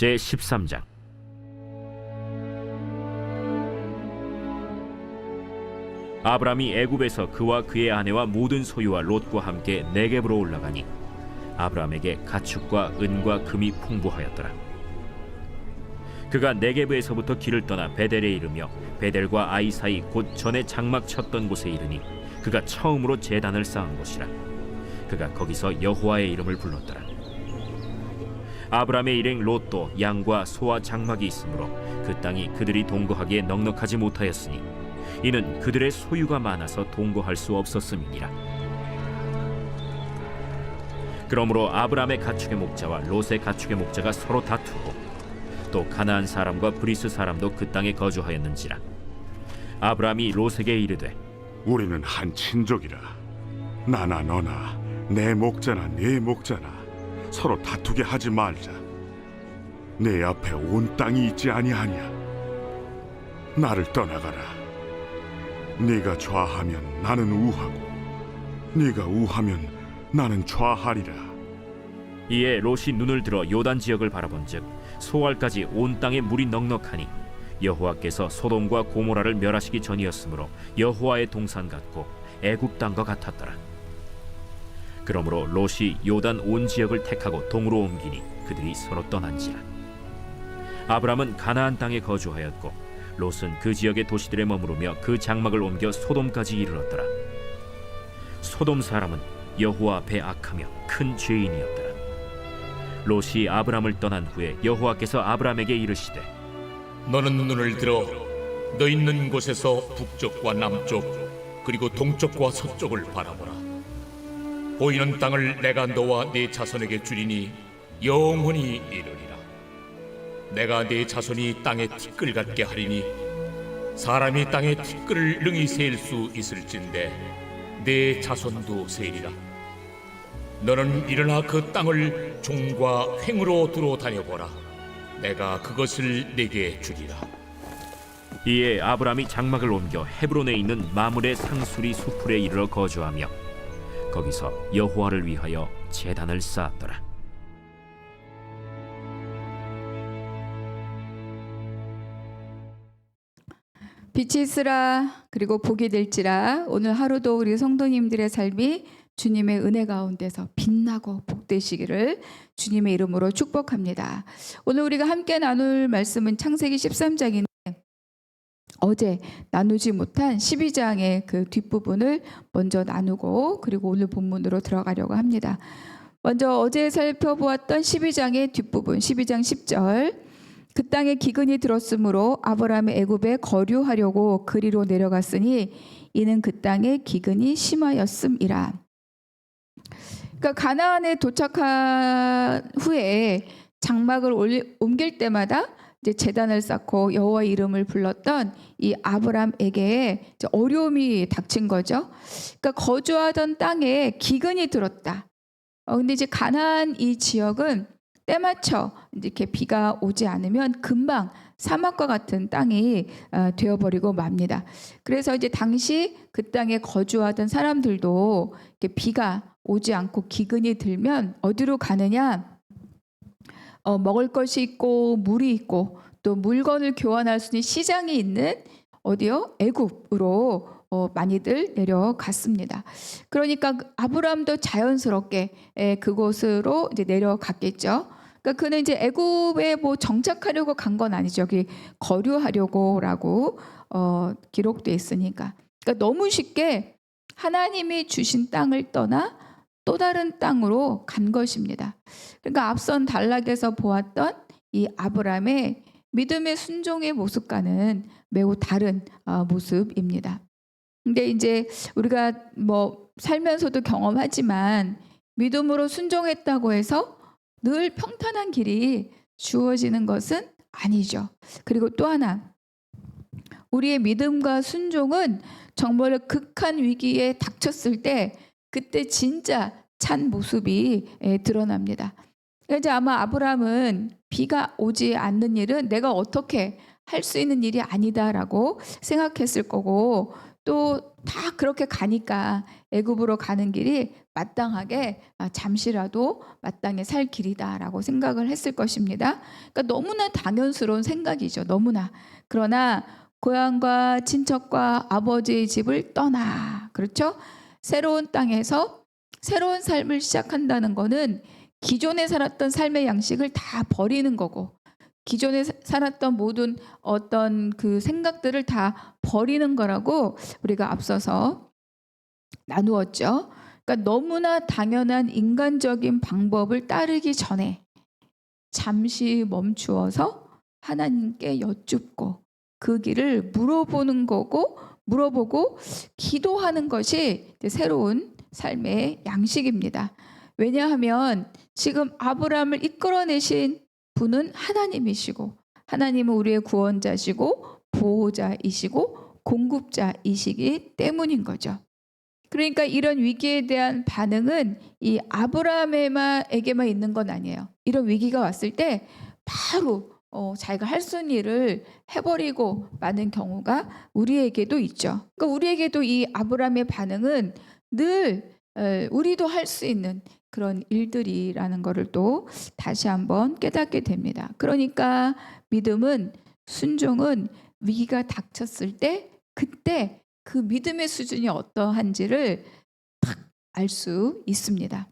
제13장. 아브람이 애굽에서 그와 그의 아내와 모든 소유와 롯과 함께 네겝으로 올라가니 아브람에게 가축과 은과 금이 풍부하였더라. 그가 네겝에서부터 길을 떠나 베델에 이르며 베델과 아이 사이 곧 전에 장막 쳤던 곳에 이르니 그가 처음으로 제단을 쌓은 곳이라. 그가 거기서 여호와의 이름을 불렀더라. 아브람의 일행 롯도 양과 소와 장막이 있으므로 그 땅이 그들이 동거하기에 넉넉하지 못하였으니 이는 그들의 소유가 많아서 동거할 수 없었음이니라. 그러므로 아브람의 가축의 목자와 롯의 가축의 목자가 서로 다투고 또 가나안 사람과 브리스 사람도 그 땅에 거주하였는지라. 아브람이 롯에게 이르되 우리는 한 친족이라. 나나 너나 내 목자나 네 목자나 서로 다투게 하지 말자. 내 앞에 온 땅이 있지 아니하냐. 나를 떠나가라. 네가 좌하면 나는 우하고 네가 우하면 나는 좌하리라. 이에 롯이 눈을 들어 요단 지역을 바라본즉 소알까지 온 땅에 물이 넉넉하니 여호와께서 소돔과 고모라를 멸하시기 전이었으므로 여호와의 동산 같고 애굽 땅과 같았더라. 그러므로 롯이 요단 온 지역을 택하고 동으로 옮기니 그들이 서로 떠난지라. 아브람은 가나안 땅에 거주하였고 롯은 그 지역의 도시들에 머무르며 그 장막을 옮겨 소돔까지 이르렀더라. 소돔 사람은 여호와 앞에 악하며 큰 죄인이었더라. 롯이 아브람을 떠난 후에 여호와께서 아브람에게 이르시되 너는 눈을 들어 너 있는 곳에서 북쪽과 남쪽 그리고 동쪽과 서쪽을 바라보라. 보이는 땅을 내가 너와 네 자손에게 주리니 영원히 이르리라. 내가 네 자손이 땅에 티끌 같게 하리니 사람이 땅에 티끌을 능히 셀 수 있을진데 네 자손도 세리라. 너는 일어나 그 땅을 종과 횡으로 두루 다녀보라. 내가 그것을 네게 주리라. 이에 아브람이 장막을 옮겨 헤브론에 있는 마므레 상수리 수풀에 이르러 거주하며 거기서 여호와를 위하여 제단을 쌓았더라. 빛이 있으라 그리고 복이 될지라. 오늘 하루도 우리 성도님들의 삶이 주님의 은혜 가운데서 빛나고 복되시기를 주님의 이름으로 축복합니다. 오늘 우리가 함께 나눌 말씀은 창세기 13장인데 어제 나누지 못한 12장의 그 뒷부분을 먼저 나누고 그리고 오늘 본문으로 들어가려고 합니다. 먼저 어제 살펴보았던 12장의 뒷부분 12장 10절. 그 땅에 기근이 들었으므로 아브라함이 애굽에 거류하려고 그리로 내려갔으니 이는 그 땅에 기근이 심하였음이라. 그러니까 가나안에 도착한 후에 장막을 옮길 때마다 이제 제단을 쌓고 여호와의 이름을 불렀던 이 아브람에게 이제 어려움이 닥친 거죠. 그러니까 거주하던 땅에 기근이 들었다. 근데 이제 가나안 이 지역은 때맞춰 이렇게 비가 오지 않으면 금방 사막과 같은 땅이 되어버리고 맙니다. 그래서 이제 당시 그 땅에 거주하던 사람들도 이렇게 비가 오지 않고 기근이 들면 어디로 가느냐? 먹을 것이 있고 물이 있고 또 물건을 교환할 수 있는 시장이 있는 어디요? 애굽으로 많이들 내려갔습니다. 그러니까 아브람도 자연스럽게 그곳으로 이제 내려갔겠죠. 그러니까 그는 이제 애굽에 뭐 정착하려고 간 건 아니죠. 여기 거류하려고라고 기록돼 있으니까. 그러니까 너무 쉽게 하나님이 주신 땅을 떠나 또 다른 땅으로 간 것입니다. 그러니까 앞선 단락에서 보았던 이 아브람의 믿음의 순종의 모습과는 매우 다른 모습입니다. 근데 이제 우리가 뭐 살면서도 경험하지만 믿음으로 순종했다고 해서 늘 평탄한 길이 주어지는 것은 아니죠. 그리고 또 하나 우리의 믿음과 순종은 정말 극한 위기에 닥쳤을 때 그때 진짜 찬 모습이 드러납니다. 이제 아마 아브람은 비가 오지 않는 일은 내가 어떻게 할 수 있는 일이 아니다라고 생각했을 거고 또 다 그렇게 가니까 애굽으로 가는 길이 마땅하게 잠시라도 마땅히 살 길이다라고 생각을 했을 것입니다. 그러니까 너무나 당연스러운 생각이죠. 너무나. 그러나 고향과 친척과 아버지의 집을 떠나, 그렇죠? 새로운 땅에서 새로운 삶을 시작한다는 거는 기존에 살았던 삶의 양식을 다 버리는 거고, 기존에 살았던 모든 어떤 그 생각들을 다 버리는 거라고 우리가 앞서서 나누었죠. 그러니까 너무나 당연한 인간적인 방법을 따르기 전에 잠시 멈추어서 하나님께 여쭙고 그 길을 물어보고 기도하는 것이 이제 새로운 삶의 양식입니다. 왜냐하면 지금 아브라함을 이끌어내신 분은 하나님이시고, 하나님은 우리의 구원자시고 보호자이시고 공급자이시기 때문인 거죠. 그러니까 이런 위기에 대한 반응은 이 아브라함에게만 있는 건 아니에요. 이런 위기가 왔을 때 바로 자기가 할 수 있는 일을 해버리고 마는 경우가 우리에게도 있죠. 그러니까 우리에게도 이 아브라함의 반응은 늘 우리도 할 수 있는 그런 일들이라는 것을 또 다시 한번 깨닫게 됩니다. 그러니까 믿음은, 순종은 위기가 닥쳤을 때 그때 그 믿음의 수준이 어떠한지를 딱 알 수 있습니다.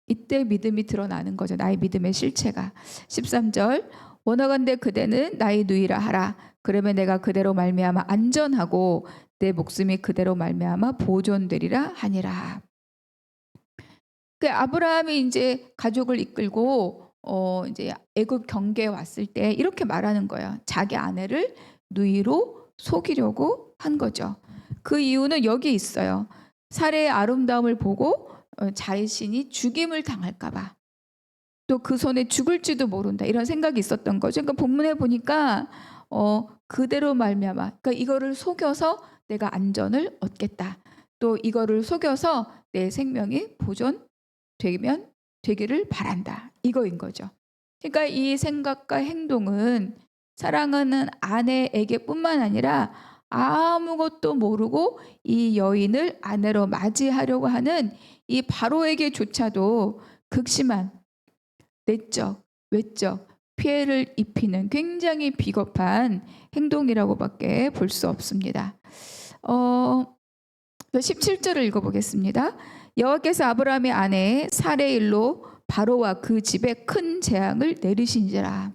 이때 믿음이 드러나는 거죠. 나의 믿음의 실체가. 13절 원하건대 그대는 나의 누이라 하라. 그러면 내가 그대로 말미암아 안전하고 내 목숨이 그대로 말미암아 보존되리라 하니라. 그 아브라함이 이제 가족을 이끌고 이제 애굽 경계에 왔을 때 이렇게 말하는 거예요. 자기 아내를 누이로 속이려고 한 거죠. 그 이유는 여기 있어요. 사례의 아름다움을 보고 자신이 죽임을 당할까 봐. 또 그 손에 죽을지도 모른다. 이런 생각이 있었던 거죠. 그러니까 본문에 보니까 그대로 말미암아. 그러니까 이거를 속여서 내가 안전을 얻겠다. 또 이거를 속여서 내 생명이 되기를 바란다. 이거인 거죠. 그러니까 이 생각과 행동은 사랑하는 아내에게뿐만 아니라 아무것도 모르고 이 여인을 아내로 맞이하려고 하는 이 바로에게조차도 극심한 내적, 외적 피해를 입히는 굉장히 비겁한 행동이라고밖에 볼 수 없습니다. 17절을 읽어보겠습니다. 여호와께서 아브라함의 아내 사레의 일로 바로와 그 집에 큰 재앙을 내리신지라.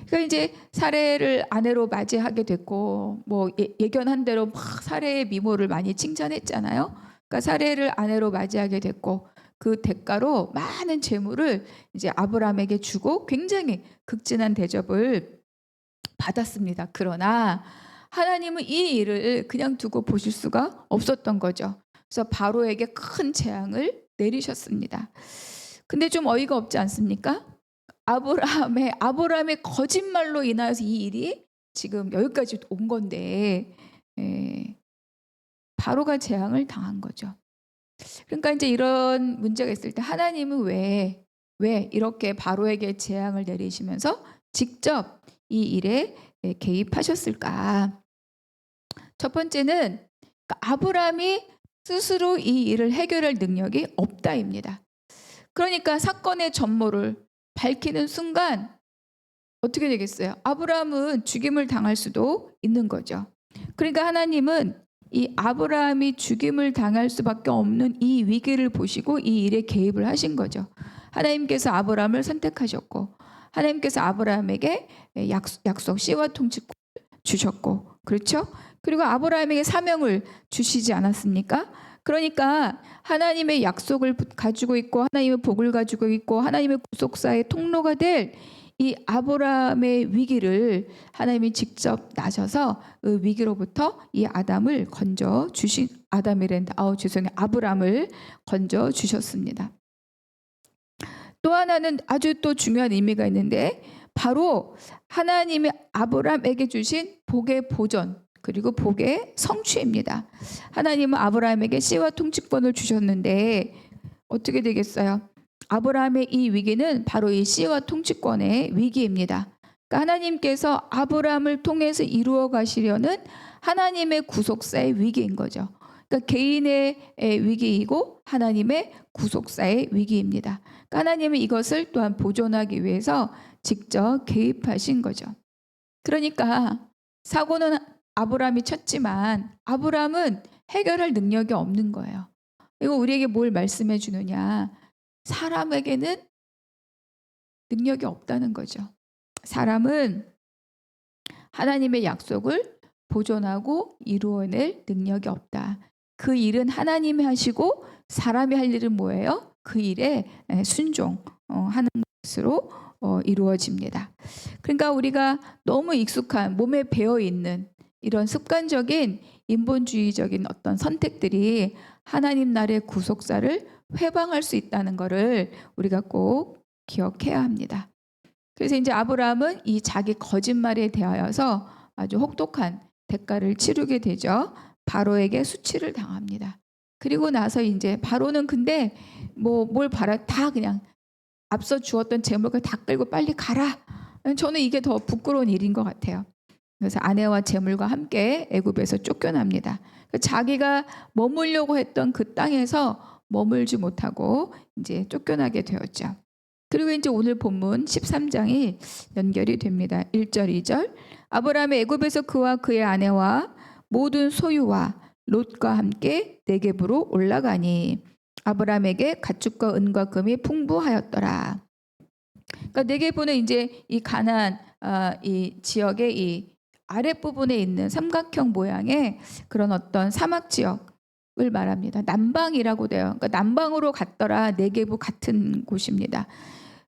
그러니까 이제 사레를 아내로 맞이하게 됐고, 뭐 예견한 대로 막 사레의 미모를 많이 칭찬했잖아요. 그러니까 사레를 아내로 맞이하게 됐고, 그 대가로 많은 재물을 이제 아브라함에게 주고 굉장히 극진한 대접을 받았습니다. 그러나 하나님은 이 일을 그냥 두고 보실 수가 없었던 거죠. 그래서 바로에게 큰 재앙을 내리셨습니다. 근데 좀 어이가 없지 않습니까? 아브라함의 거짓말로 인하여서 이 일이 지금 여기까지 온 건데 바로가 재앙을 당한 거죠. 그러니까 이제 이런 문제가 있을 때 하나님은 왜 이렇게 바로에게 재앙을 내리시면서 직접 이 일에 개입하셨을까? 첫 번째는 아브라함이 스스로 이 일을 해결할 능력이 없다입니다. 그러니까 사건의 전모를 밝히는 순간 어떻게 되겠어요? 아브라함은 죽임을 당할 수도 있는 거죠. 그러니까 하나님은 이 아브라함이 죽임을 당할 수밖에 없는 이 위기를 보시고 이 일에 개입을 하신 거죠. 하나님께서 아브라함을 선택하셨고, 하나님께서 아브라함에게 약속 씨와 통치권을 주셨고, 그렇죠? 그리고 아브라함에게 사명을 주시지 않았습니까? 그러니까 하나님의 약속을 가지고 있고 하나님의 복을 가지고 있고 하나님의 구속사의 통로가 될 이 아브라함의 위기를 하나님이 직접 나서서 그 위기로부터 이 아담을 건져 주신 아브라함을 건져 주셨습니다. 또 하나는 아주 또 중요한 의미가 있는데 바로 하나님이 아브라함에게 주신 복의 보존 그리고 복의 성취입니다. 하나님은 아브라함에게 씨와 통치권을 주셨는데 어떻게 되겠어요? 아브라함의 이 위기는 바로 이 씨와 통치권의 위기입니다. 그러니까 하나님께서 아브라함을 통해서 이루어 가시려는 하나님의 구속사의 위기인 거죠. 그러니까 개인의 위기이고 하나님의 구속사의 위기입니다. 그러니까 하나님은 이것을 또한 보존하기 위해서 직접 개입하신 거죠. 그러니까 사고는 아브라함이 쳤지만 아브라함은 해결할 능력이 없는 거예요. 이거 우리에게 뭘 말씀해 주느냐? 사람에게는 능력이 없다는 거죠. 사람은 하나님의 약속을 보존하고 이루어낼 능력이 없다. 그 일은 하나님이 하시고 사람이 할 일은 뭐예요? 그 일에 순종하는 것으로 이루어집니다. 그러니까 우리가 너무 익숙한 몸에 배어 있는 이런 습관적인 인본주의적인 어떤 선택들이 하나님 나라의 구속사를 회방할 수 있다는 것을 우리가 꼭 기억해야 합니다. 그래서 이제 아브라함은 이 자기 거짓말에 대하여서 아주 혹독한 대가를 치르게 되죠. 바로에게 수치를 당합니다. 그리고 나서 이제 바로는 근데 뭘 바라 다 그냥 앞서 주었던 재물을 다 끌고 빨리 가라. 저는 이게 더 부끄러운 일인 것 같아요. 그래서 아내와 재물과 함께 애굽에서 쫓겨납니다. 자기가 머물려고 했던 그 땅에서 머물지 못하고 이제 쫓겨나게 되었죠. 그리고 이제 오늘 본문 13장이 연결이 됩니다. 1절, 2절. 아브라함이 애굽에서 그와 그의 아내와 모든 소유와 롯과 함께 네겝으로 올라가니 아브라함에게 가축과 은과 금이 풍부하였더라. 그러니까 네겝은 이제 이 가나안 이 지역의 이 아랫부분에 있는 삼각형 모양의 그런 어떤 사막 지역을 말합니다. 남방이라고 돼요. 그러니까 남방으로 갔더라. 네겝과 같은 곳입니다.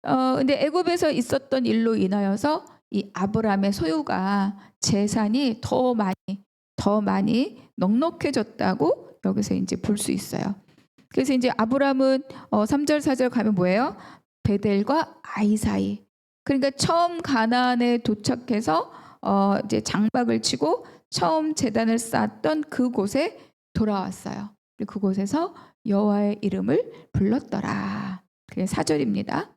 근데 애굽에서 있었던 일로 인하여서 이 아브라함의 소유가 재산이 더 많이 넉넉해졌다고 여기서 이제 볼 수 있어요. 그래서 이제 아브라함은 3절 4절 가면 뭐예요? 베델과 아이 사이. 그러니까 처음 가나안에 도착해서 이제 장박을 치고 처음 제단을 쌓았던 그곳에 돌아왔어요. 그곳에서 여호와의 이름을 불렀더라. 그게 4절입니다.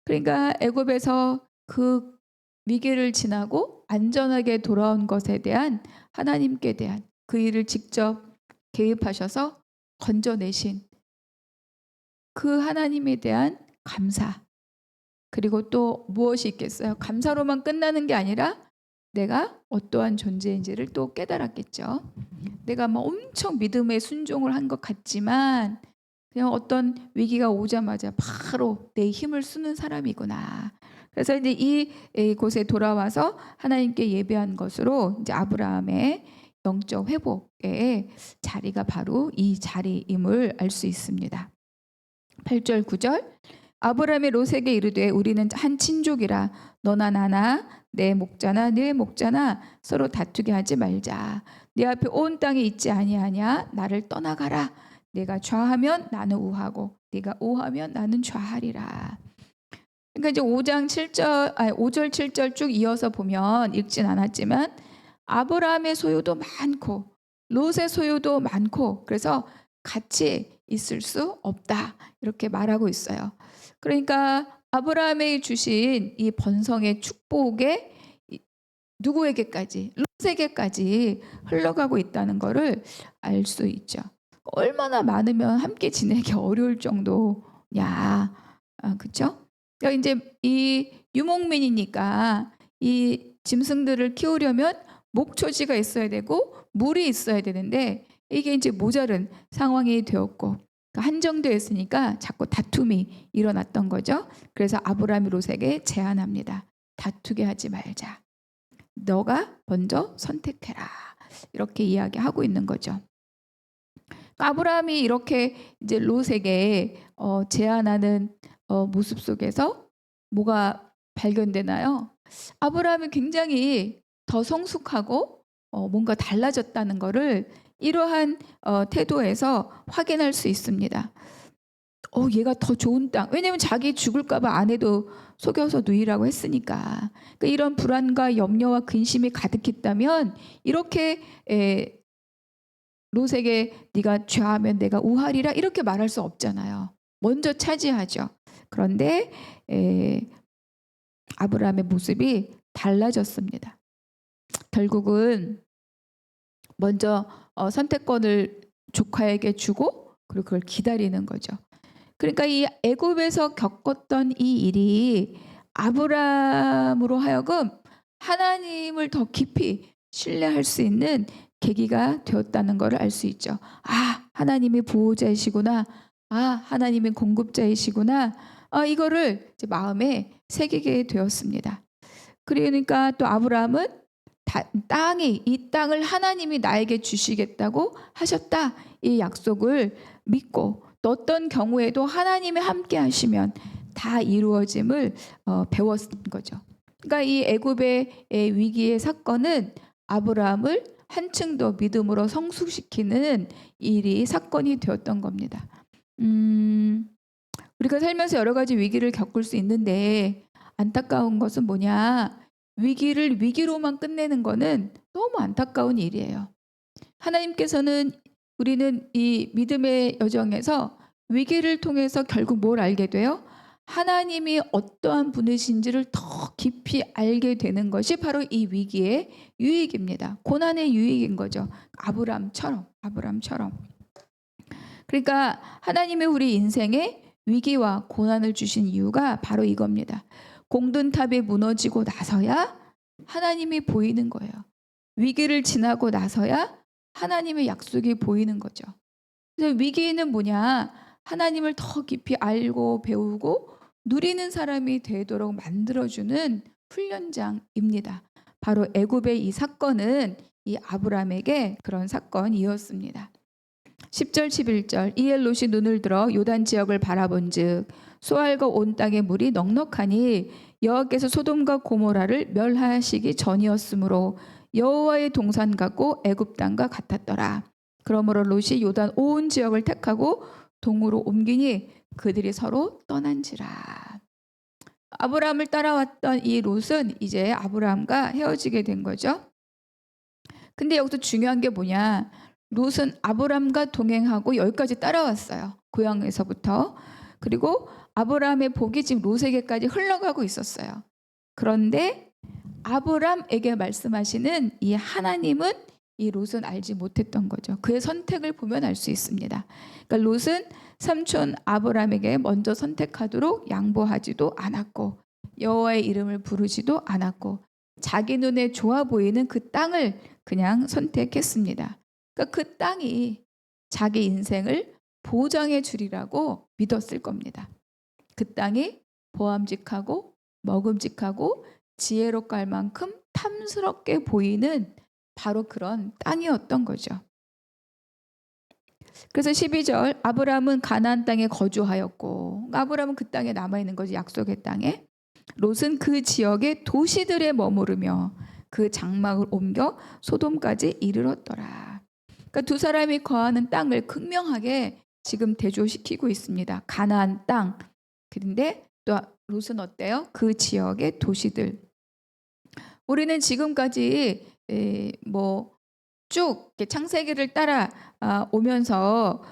그러니까 애굽에서 그 위기를 지나고 안전하게 돌아온 것에 대한 하나님께 대한 그 일을 직접 개입하셔서 건져내신 그 하나님에 대한 감사. 그리고 또 무엇이 있겠어요? 감사로만 끝나는 게 아니라 내가 어떠한 존재인지를 또 깨달았겠죠. 내가 막 엄청 믿음에 순종을 한 것 같지만 그냥 어떤 위기가 오자마자 바로 내 힘을 쓰는 사람이구나. 그래서 이제 이 곳에 돌아와서 하나님께 예배한 것으로 이제 아브라함의 영적 회복의 자리가 바로 이 자리임을 알 수 있습니다. 8절 9절. 아브라함이 롯에게 이르되 우리는 한 친족이라 너나 나나 내 목자나 네 목자나 서로 다투게 하지 말자. 네 앞에 온 땅이 있지 아니하냐. 나를 떠나가라. 내가 좌하면 나는 우하고 네가 우하면 나는 좌하리라. 그러니까 이제 5절 7절 쭉 이어서 보면 읽진 않았지만 아브라함의 소유도 많고 롯의 소유도 많고 그래서 같이 있을 수 없다 이렇게 말하고 있어요. 그러니까 아브라함이 주신 이 번성의 축복에 누구에게까지 롯에게까지 흘러가고 있다는 것을 알 수 있죠. 얼마나 많으면 함께 지내기 어려울 정도냐, 그렇죠? 그러니까 이제 이 유목민이니까 이 짐승들을 키우려면 목초지가 있어야 되고 물이 있어야 되는데 이게 이제 모자른 상황이 되었고 한정되어 있으니까 자꾸 다툼이 일어났던 거죠. 그래서 아브라함이 롯에게 제안합니다. 다투게 하지 말자. 너가 먼저 선택해라. 이렇게 이야기하고 있는 거죠. 아브라함이 이렇게 이제 롯에게 제안하는 모습 속에서 뭐가 발견되나요? 아브라함이 굉장히 더 성숙하고 뭔가 달라졌다는 것을 이러한 태도에서 확인할 수 있습니다. 얘가 더 좋은 땅. 왜냐하면 자기 죽을까 봐 아내도 속여서 누이라고 했으니까. 그러니까 이런 불안과 염려와 근심이 가득했다면 이렇게 롯에게 네가 좌하면 내가 우하리라 이렇게 말할 수 없잖아요. 먼저 차지하죠. 그런데 아브라함의 모습이 달라졌습니다. 결국은 먼저 선택권을 조카에게 주고 그리고 그걸 기다리는 거죠. 그러니까 이 애굽에서 겪었던 이 일이 아브라함으로 하여금 하나님을 더 깊이 신뢰할 수 있는 계기가 되었다는 것을 알 수 있죠. 아, 하나님이 보호자이시구나. 아, 하나님이 공급자이시구나. 이거를 이제 마음에 새기게 되었습니다. 그러니까 또 아브라함은 이 땅을 하나님이 나에게 주시겠다고 하셨다. 이 약속을 믿고 또 어떤 경우에도 하나님이 함께 하시면 다 이루어짐을 배웠던 거죠. 그러니까 이 애굽의 위기의 사건은 아브라함을 한층 더 믿음으로 성숙시키는 사건이 되었던 겁니다. 우리가 살면서 여러 가지 위기를 겪을 수 있는데 안타까운 것은 뭐냐? 위기를 위기로만 끝내는 거는 너무 안타까운 일이에요. 하나님께서는 우리는 이 믿음의 여정에서 위기를 통해서 결국 뭘 알게 돼요? 하나님이 어떠한 분이신지를 더 깊이 알게 되는 것이 바로 이 위기의 유익입니다. 고난의 유익인 거죠. 아브라함처럼. 그러니까 하나님이 우리 인생에 위기와 고난을 주신 이유가 바로 이겁니다. 공든탑이 무너지고 나서야 하나님이 보이는 거예요. 위기를 지나고 나서야 하나님의 약속이 보이는 거죠. 그래서 위기는 뭐냐? 하나님을 더 깊이 알고 배우고 누리는 사람이 되도록 만들어주는 훈련장입니다. 바로 애굽의 이 사건은 이 아브라함에게 그런 사건이었습니다. 10절 11절 이에 롯이 눈을 들어 요단 지역을 바라본즉 소알과 온 땅의 물이 넉넉하니 여호와께서 소돔과 고모라를 멸하시기 전이었으므로 여호와의 동산 같고 애굽 땅과 같았더라. 그러므로 롯이 요단 온 지역을 택하고 동으로 옮기니 그들이 서로 떠난지라. 아브라함을 따라왔던 이 롯은 이제 아브라함과 헤어지게 된 거죠. 근데 여기서 중요한 게 뭐냐? 롯은 아브라함과 동행하고 여기까지 따라왔어요. 고향에서부터. 그리고 아브라함의 복이 지금 롯에게까지 흘러가고 있었어요. 그런데 아브라함에게 말씀하시는 이 하나님은 이 롯은 알지 못했던 거죠. 그의 선택을 보면 알 수 있습니다. 그러니까 롯은 삼촌 아브라함에게 먼저 선택하도록 양보하지도 않았고 여호와의 이름을 부르지도 않았고 자기 눈에 좋아 보이는 그 땅을 그냥 선택했습니다. 그러니까 그 땅이 자기 인생을 보장해 주리라고 믿었을 겁니다. 그 땅이 보암직하고 먹음직하고 지혜롭고 할 만큼 탐스럽게 보이는 바로 그런 땅이었던 거죠. 그래서 12절 아브라함은 가나안 땅에 거주하였고 아브라함은 그 땅에 남아있는 거지. 약속의 땅에. 롯은 그 지역의 도시들에 머무르며 그 장막을 옮겨 소돔까지 이르렀더라. 그러니까 두 사람이 거하는 땅을 극명하게 지금 대조시키고 있습니다. 가나안 땅. 그런데 또 롯은 어때요? 그 지역의 도시들. 우리는 지금까지 쭉 창세기를 따라 오면서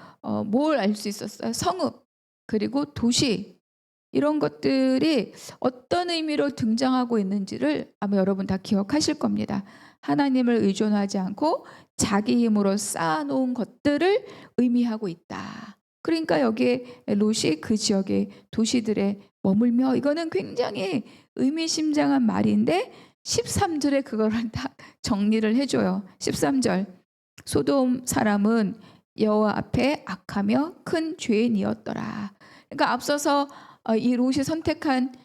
뭘 알 수 있었어요? 성읍 그리고 도시 이런 것들이 어떤 의미로 등장하고 있는지를 아마 여러분 다 기억하실 겁니다. 하나님을 의존하지 않고 자기 힘으로 쌓아놓은 것들을 의미하고 있다. 그러니까 여기에 롯이 그 지역의 도시들에 머물며 이거는 굉장히 의미심장한 말인데 13절에 그거를 딱 정리를 해줘요. 13절 소돔 사람은 여호와 앞에 악하며 큰 죄인이었더라. 그러니까 앞서서 이 롯이 선택한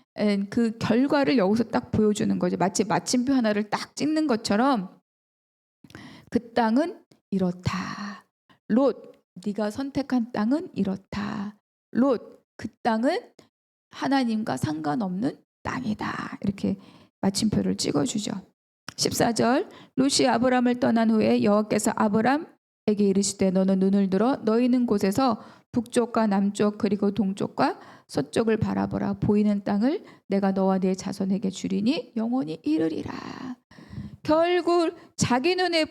그 결과를 여기서 딱 보여주는 거죠. 마치 마침표 하나를 딱 찍는 것처럼 그 땅은 이렇다. 롯, 네가 선택한 땅은 이렇다. 롯, 그 땅은 하나님과 상관없는 땅이다. 이렇게 마침표를 찍어주죠. 14절 롯이 아브람을 떠난 후에 여호와께서 아브람에게 이르시되 너는 눈을 들어 너희 있는 곳에서 북쪽과 남쪽 그리고 동쪽과 서쪽을 바라보라. 보이는 땅을 내가 너와 네 자손에게 주리니 영원히 이르리라. 결국 자기 눈에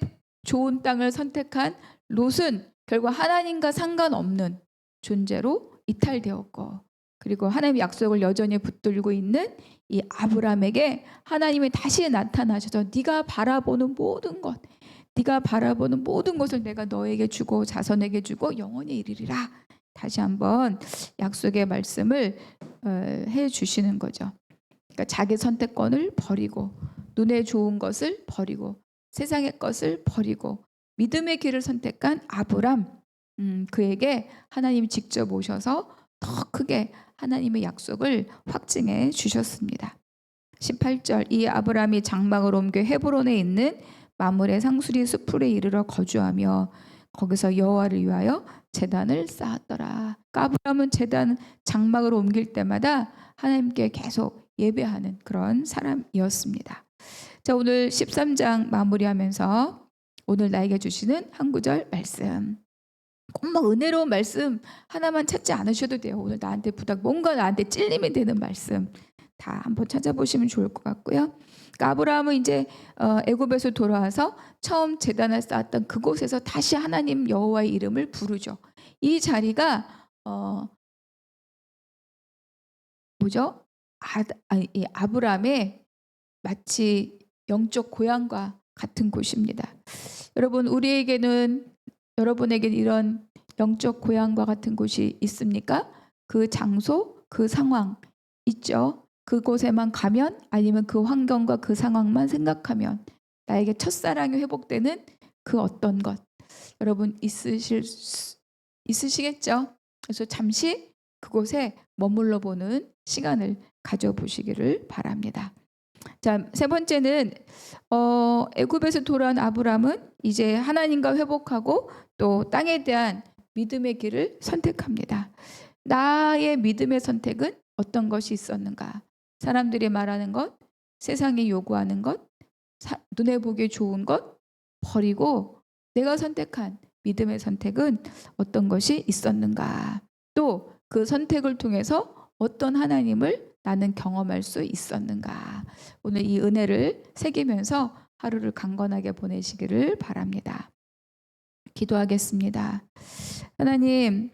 좋은 땅을 선택한 롯은 결국 하나님과 상관없는 존재로 이탈되었고 그리고 하나님의 약속을 여전히 붙들고 있는 이 아브람에게 하나님이 다시 나타나셔서 네가 바라보는 모든 것, 네가 바라보는 모든 것을 내가 너에게 주고 자손에게 주고 영원히 이르리라. 다시 한번 약속의 말씀을 해 주시는 거죠. 그러니까 자기 선택권을 버리고 눈에 좋은 것을 버리고 세상의 것을 버리고 믿음의 길을 선택한 아브람, 그에게 하나님이 직접 오셔서 더 크게 하나님의 약속을 확증해 주셨습니다. 18절, 이 아브람이 장막을 옮겨 헤브론에 있는 마므레 상수리 수풀에 이르러 거주하며 거기서 여호와를 위하여 제단을 쌓았더라. 그러니까 아브람은 제단 장막을 옮길 때마다 하나님께 계속 예배하는 그런 사람이었습니다. 자, 오늘 13장 마무리하면서 오늘 나에게 주시는 한 구절 말씀. 꼭 막 은혜로운 말씀 하나만 찾지 않으셔도 돼요. 오늘 나한테 뭔가 나한테 찔림이 되는 말씀 다 한번 찾아보시면 좋을 것 같고요. 그러니까 아브라함은 이제 애굽에서 돌아와서 처음 제단을 쌓았던 그곳에서 다시 하나님 여호와의 이름을 부르죠. 이 자리가 뭐죠? 이 아브라함의 마치 영적 고향과 같은 곳입니다. 여러분, 여러분에게 이런 영적 고향과 같은 곳이 있습니까? 그 장소, 그 상황 있죠? 그곳에만 가면, 아니면 그 환경과 그 상황만 생각하면 나에게 첫사랑이 회복되는 그 어떤 것, 여러분 있으시겠죠? 그래서 잠시 그곳에 머물러 보는 시간을 가져보시기를 바랍니다. 자, 세 번째는 애굽에서 돌아온 아브람은 이제 하나님과 회복하고 또 땅에 대한 믿음의 길을 선택합니다. 나의 믿음의 선택은 어떤 것이 있었는가? 사람들이 말하는 것, 세상이 요구하는 것, 눈에 보기 좋은 것 버리고 내가 선택한 믿음의 선택은 어떤 것이 있었는가? 또 그 선택을 통해서 어떤 하나님을 나는 경험할 수 있었는가? 오늘 이 은혜를 새기면서 하루를 강건하게 보내시기를 바랍니다. 기도하겠습니다. 하나님,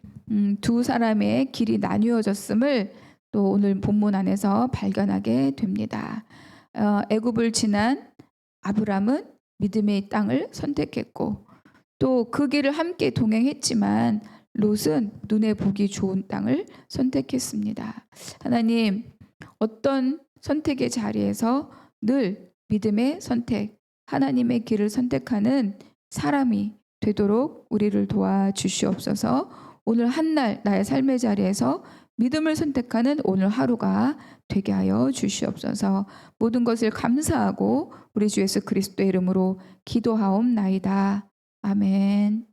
두 사람의 길이 나뉘어졌음을 또 오늘 본문 안에서 발견하게 됩니다. 애굽을 지난 아브람은 믿음의 땅을 선택했고 또 그 길을 함께 동행했지만 롯은 눈에 보기 좋은 땅을 선택했습니다. 하나님, 어떤 선택의 자리에서 늘 믿음의 선택, 하나님의 길을 선택하는 사람이 되도록 우리를 도와주시옵소서. 오늘 한날 나의 삶의 자리에서 믿음을 선택하는 오늘 하루가 되게 하여 주시옵소서. 모든 것을 감사하고 우리 주 예수 그리스도의 이름으로 기도하옵나이다. 아멘.